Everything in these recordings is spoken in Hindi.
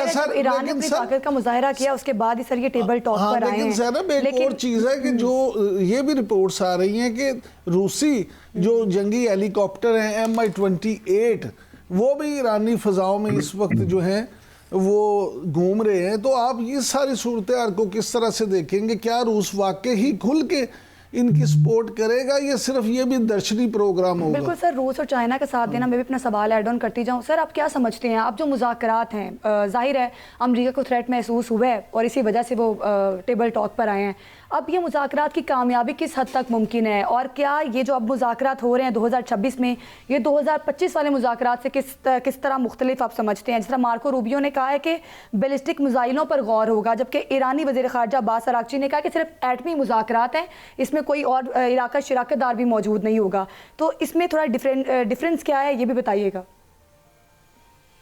है सर, ईरान ने अपनी ताकत का मुजाहिरा किया, उसके बाद ही सर ये टेबल टॉक पर आए हैं। सर एक और चीज़ है कि जो ये भी रिपोर्ट्स आ रही हैं कि रूसी जो जंगी हेलीकॉप्टर हैं MI-28 वो भी ईरानी फ़ज़ाओं में इस वक्त जो हैं वो घूम रहे हैं। तो आप ये सारी सूरत हाल को किस तरह से देखेंगे? क्या रूस वाकई ही खुल के इनकी सपोर्ट करेगा, ये सिर्फ ये भी दर्शनी प्रोग्राम होगा? बिल्कुल सर, रूस और चाइना का साथ देना। मैं भी अपना सवाल ऐड ऑन करती जाऊँ सर, आप क्या समझते हैं, अब जो मुज़ाकरात हैं, जाहिर है अमेरिका को थ्रेट महसूस हुआ है और इसी वजह से वो टेबल टॉक पर आए हैं। अब ये मुज़ाकरात की कामयाबी किस हद तक मुमकिन है, और क्या ये जो अब मुज़ाकरात हो रहे हैं 2026 में, ये 2025 वाले मुज़ाकरात से किस तरह मुख्तलिफ आप समझते हैं? जिस तरह मार्को रूबियो ने कहा है कि बैलिस्टिक मिसाइलों पर गौर होगा, जबकि ईरानी वज़ीर ख़ारजा अब्बास अराग़ची ने कहा कि सिर्फ एटमी मुज़ाकरात हैं, इसमें कोई और इराक़ा शिराकतदार भी मौजूद नहीं होगा। तो इसमें थोड़ा डिफरेंस क्या है, ये भी बताइएगा।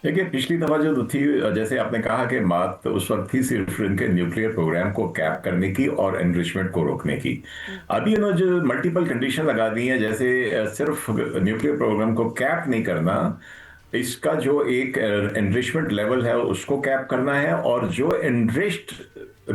देखिए, पिछली दफा जो थी, जैसे आपने कहा कि बात उस वक्त थी सिर्फ इनके न्यूक्लियर प्रोग्राम को कैप करने की और एनरिचमेंट को रोकने की। अभी इन्होंने जो मल्टीपल कंडीशन लगा दी है, जैसे सिर्फ न्यूक्लियर प्रोग्राम को कैप नहीं करना, इसका जो एक एनरिचमेंट लेवल है उसको कैप करना है, और जो एनरिच्ड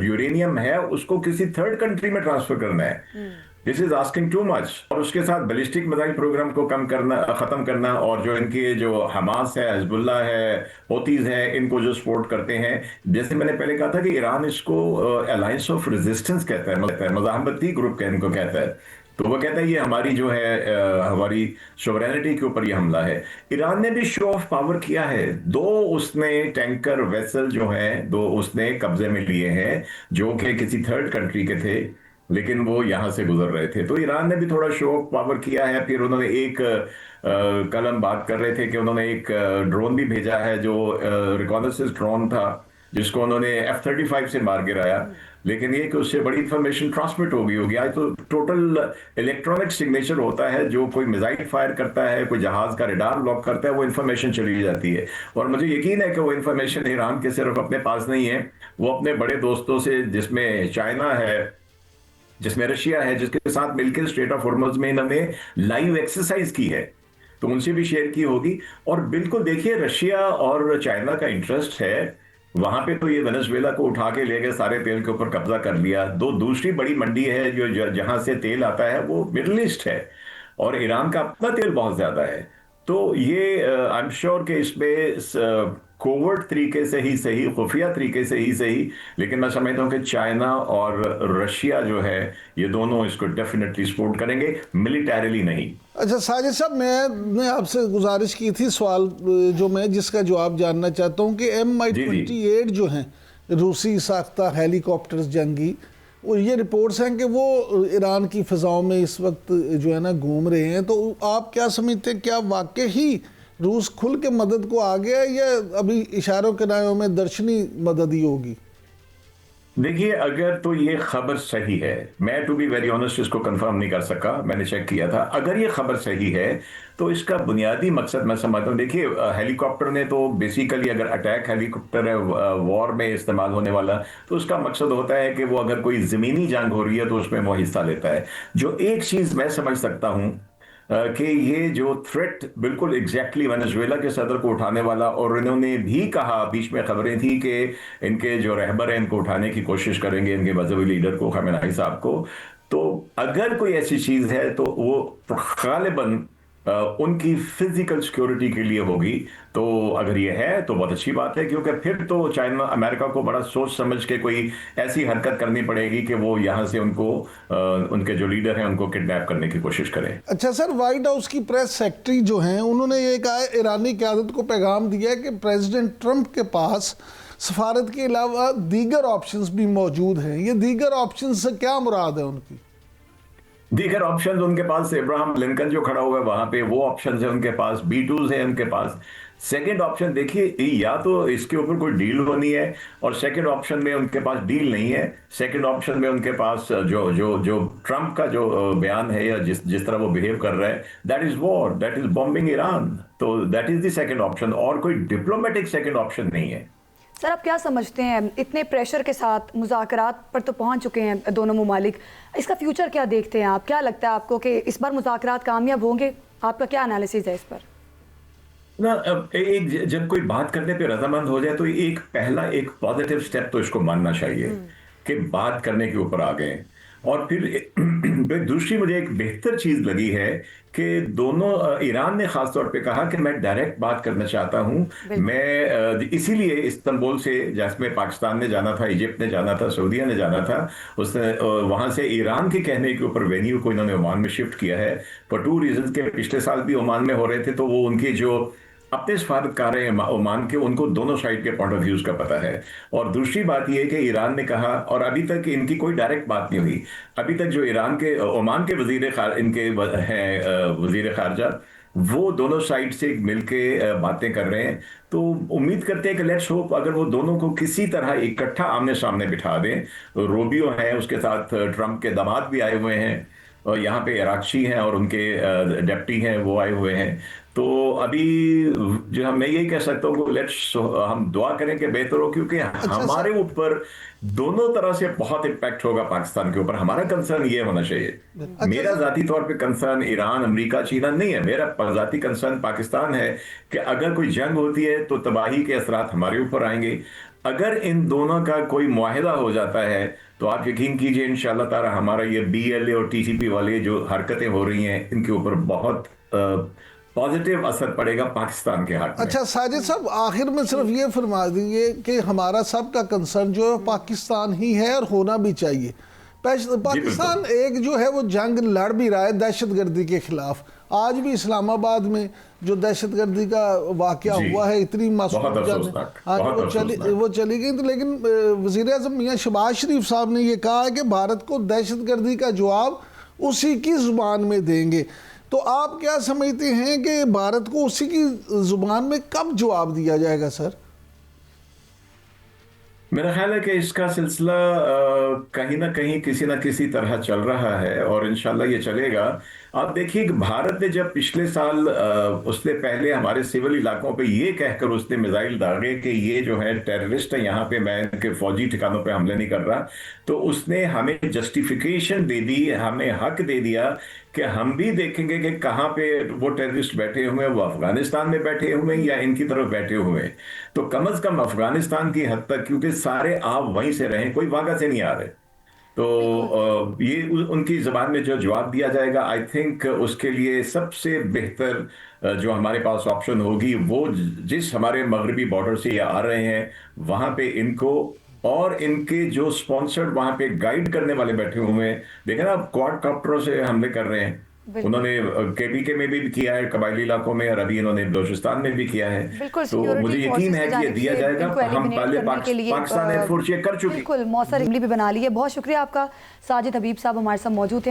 यूरेनियम है उसको किसी थर्ड कंट्री में ट्रांसफर करना है। This is asking too much. और उसके साथ बैलिस्टिक मिसाइल प्रोग्राम को खत्म करना, और जो इनके जो हमास है, हिजबुल्ला है, होतीज है, इनको जो सपोर्ट करते हैं, जैसे मैंने पहले कहा था कि ईरान इसको अलायंस ऑफ रेजिस्टेंस कहता है, मज़ाहमती ग्रुप इनको कहता है। तो वो कहता है ये हमारी जो है हमारी सोवरेनिटी के ऊपर ये हमला है। ईरान ने भी शो ऑफ पावर किया है, दो उसने टैंकर वेसल जो है दो उसने कब्जे में लिए हैं, जो कि किसी थर्ड कंट्री के थे, लेकिन वो यहां से गुजर रहे थे। तो ईरान ने भी थोड़ा शो ऑफ पावर किया है। फिर उन्होंने कल हम बात कर रहे थे कि उन्होंने एक ड्रोन भी भेजा है, जो रिकॉनेसेंस ड्रोन था, जिसको उन्होंने F-35 से मार गिराया। लेकिन ये कि उससे बड़ी इंफॉर्मेशन ट्रांसमिट हो गई होगी। आज तो टोटल इलेक्ट्रॉनिक सिग्नेचर होता है, जो कोई मिसाइल फायर करता है, कोई जहाज का रडार लॉक करता है, वो इंफॉर्मेशन चली जाती है। और मुझे यकीन है कि वो इंफॉर्मेशन ईरान के सिर्फ अपने पास नहीं है, वो अपने बड़े दोस्तों से, जिसमें चाइना है, जिसमें रशिया है, जिसके साथ मिलकर स्ट्रेट ऑफ हॉर्मुज़ में इन्होंने लाइव एक्सरसाइज की है, तो उनसे भी शेयर की होगी। और बिल्कुल देखिए, रशिया और चाइना का इंटरेस्ट है वहां पे, तो ये वेनेजुएला को उठा के ले गए, सारे तेल के ऊपर कब्जा कर लिया। दूसरी बड़ी मंडी है जो जहां से तेल आता है वो मिडल ईस्ट है, और ईरान का अपना तेल बहुत ज्यादा है। तो ये आई एम श्योर कि इसमें कोवर्ट तरीके से ही सही, खुफिया तरीके से ही सही, लेकिन मैं समझता हूं कि चाइना और रशिया जो है ये दोनों इसको डेफिनेटली सपोर्ट करेंगे, मिलिटरीली नहीं। अच्छा साजिद साहब, मैंने आपसे गुजारिश की थी सवाल जो मैं जिसका जवाब जानना चाहता हूं कि MI-28 जो हैं रूसी साख्ता हेलीकॉप्टर्स जंगी, और ये रिपोर्ट्स हैं कि वो ईरान की फ़िज़ाओं में इस वक्त जो है ना घूम रहे हैं। तो आप क्या समझते हैं, क्या वाकई ही रूस खुल के मदद को आ गया, या अभी इशारों किनारों में दर्शनी मदद ही होगी? देखिए, अगर तो ये खबर सही है, मैं टू बी वेरी ऑनेस्ट इसको कंफर्म नहीं कर सका, मैंने चेक किया था। अगर ये खबर सही है तो इसका बुनियादी मकसद मैं समझता हूँ। देखिए, हेलीकॉप्टर ने तो बेसिकली, अगर अटैक हेलीकॉप्टर है वॉर में इस्तेमाल होने वाला, तो उसका मकसद होता है कि वो अगर कोई ज़मीनी जंग हो रही है तो उसमें वो हिस्सा लेता है। जो एक चीज़ मैं समझ सकता हूँ कि ये जो थ्रेट बिल्कुल एग्जैक्टली वेनेजुएला के सदर को उठाने वाला, और इन्होंने भी कहा, बीच में खबरें थी कि इनके जो रहबर हैं इनको उठाने की कोशिश करेंगे, इनके मजहबी लीडर को, खamenei साहब को। तो अगर कोई ऐसी चीज है तो वो गालिबन उनकी फिजिकल सिक्योरिटी के लिए होगी। तो अगर ये है तो बहुत अच्छी बात है, क्योंकि फिर तो चाइना अमेरिका को बड़ा सोच समझ के कोई ऐसी हरकत करनी पड़ेगी कि वो यहाँ से उनको उनके जो लीडर हैं उनको किडनैप करने की कोशिश करें। अच्छा सर, व्हाइट हाउस की प्रेस सेक्रेटरी जो हैं उन्होंने ये कहा, ईरानी क़यादत को पैगाम दिया है कि प्रेसिडेंट ट्रंप के पास सफारत के अलावा दीगर ऑप्शंस भी मौजूद हैं। ये दीगर ऑप्शंस से क्या मुराद है उनकी? दीगर ऑप्शन उनके पास इब्राहिम लिंकन जो खड़ा हुआ है वहां पे, वो ऑप्शन है उनके पास, B2s है उनके पास। सेकंड ऑप्शन देखिए, या तो इसके ऊपर कोई डील होनी है, और सेकंड ऑप्शन में उनके पास डील नहीं है। सेकंड ऑप्शन में उनके पास जो ट्रंप का जो बयान है, या जिस तरह वो बिहेव कर रहा है, that is war, that is bombing Iran. तो that is the second option, और कोई डिप्लोमेटिक सेकंड ऑप्शन नहीं है। सर, आप क्या समझते हैं, इतने प्रेशर के साथ मुज़ाकरात पर तो पहुंच चुके हैं दोनों ममालिक, इसका फ्यूचर क्या देखते हैं आप? क्या लगता है आपको कि इस बार मुज़ाकरात कामयाब होंगे? आपका क्या एनालिसिस है इस पर? ना एक जब कोई बात करने पे रजामंद हो जाए तो एक पहला एक पॉजिटिव स्टेप तो इसको मानना चाहिए कि बात करने के ऊपर आ गए। और फिर दूसरी मुझे एक बेहतर चीज लगी है कि दोनों ईरान ने खास तौर पे कहा कि मैं डायरेक्ट बात करना चाहता हूं। मैं इसीलिए इस्तांबुल से, जैसे पाकिस्तान ने जाना था, इजिप्ट ने जाना था, सऊदीया ने जाना था, उसने वहां से ईरान के कहने के ऊपर वेन्यू को इन्होंने ओमान में शिफ्ट किया है फॉर 2 रीजन के पिछले साल भी ओमान में हो रहे थे, तो वो उनकी जो अपने सफारतकार हैं ओमान के, उनको दोनों साइड के पॉइंट ऑफ व्यूज का पता है। और दूसरी बात यह है कि ईरान ने कहा, और अभी तक इनकी कोई डायरेक्ट बात नहीं हुई, अभी तक जो ईरान के ओमान के इनके हैं वजीर खारजा, वो दोनों साइड से मिलके बातें कर रहे हैं। तो उम्मीद करते हैं कि लेट्स होप अगर वो दोनों को किसी तरह इकट्ठा आमने सामने बिठा दें। रोबियो हैं, उसके साथ ट्रंप के दामाद भी आए हुए हैं, और यहाँ पे इराकची हैं और उनके डेप्टी हैं, वो आए हुए हैं। तो अभी जो मैं यही कह सकता हूँ कि लेट्स हम दुआ करें कि बेहतर हो, क्योंकि हमारे ऊपर दोनों तरह से बहुत इम्पैक्ट होगा पाकिस्तान के ऊपर। हमारा कंसर्न ये होना चाहिए, मेरा जाती तौर पे कंसर्न ईरान, अमेरिका, चीना नहीं है, मेरा जाती कंसर्न पाकिस्तान है कि अगर कोई जंग होती है तो तबाही के असरात हमारे ऊपर आएंगे। अगर इन दोनों का कोई मुआहिदा हो जाता है तो आप यकीन कीजिए इंशाअल्लाह ताला हमारा ये BLA और TTP वाले जो हरकतें हो रही हैं, इनके ऊपर बहुत पॉजिटिव असर पड़ेगा पाकिस्तान के हक में। अच्छा साजिद साहब, आखिर में सिर्फ ये फरमा दीजिए कि हमारा सबका कंसर्न जो है पाकिस्तान ही है और होना भी चाहिए। पाकिस्तान एक जो है वो जंग लड़ भी रहा है दहशतगर्दी के खिलाफ। आज भी इस्लामाबाद में जो दहशतगर्दी का वाकया हुआ है, इतनी मासूम वो चली गई, तो लेकिन वज़ीर आज़म मियां शहबाज शरीफ साहब ने ये कहा है कि भारत को दहशतगर्दी का जवाब उसी की ज़ुबान में देंगे। तो आप क्या समझते हैं कि भारत को उसी की ज़ुबान में कब जवाब दिया जाएगा सर? मेरा ख्याल है कि इसका सिलसिला कहीं ना कहीं किसी ना किसी तरह चल रहा है और इंशाल्लाह ये चलेगा। आप देखिए कि भारत ने जब पिछले साल उसने पहले हमारे सिविल इलाकों पे ये कहकर उसने मिसाइल दागे कि ये जो है टेररिस्ट है, यहाँ पे मैं इनके फौजी ठिकानों पे हमले नहीं कर रहा, तो उसने हमें जस्टिफिकेशन दे दी, हमें हक दे दिया कि हम भी देखेंगे कि कहाँ पे वो टेररिस्ट बैठे हुए हैं, वो अफगानिस्तान में बैठे हुए हैं या इनकी तरफ बैठे हुए हैं। तो कम से कम अफगानिस्तान की हद तक, क्योंकि सारे आप वहीं से रहे, कोई वागा से नहीं आ रहे, तो ये उनकी ज़बान में जो जवाब दिया जाएगा, आई थिंक उसके लिए सबसे बेहतर जो हमारे पास ऑप्शन होगी वो जिस हमारे मगरबी बॉर्डर से ये आ रहे हैं वहाँ पे इनको, और इनके जो स्पॉन्सर्ड वहाँ पे गाइड करने वाले बैठे हुए हैं, देखें ना क्वाडकॉप्टरों से हमले कर रहे हैं, उन्होंने KPK में भी किया है कबायली इलाकों में, और अभी इन्होंने बलूचिस्तान में भी किया है। तो मुझे यकीन है कि ये दिया जाएगा। हम पहले पाकिस्तान एयरफोर्स ये कर चुके हैं। बिल्कुल मौसर इमली भी बना ली है। बहुत शुक्रिया आपका साजिद हबीब साहब हमारे साथ मौजूद थे।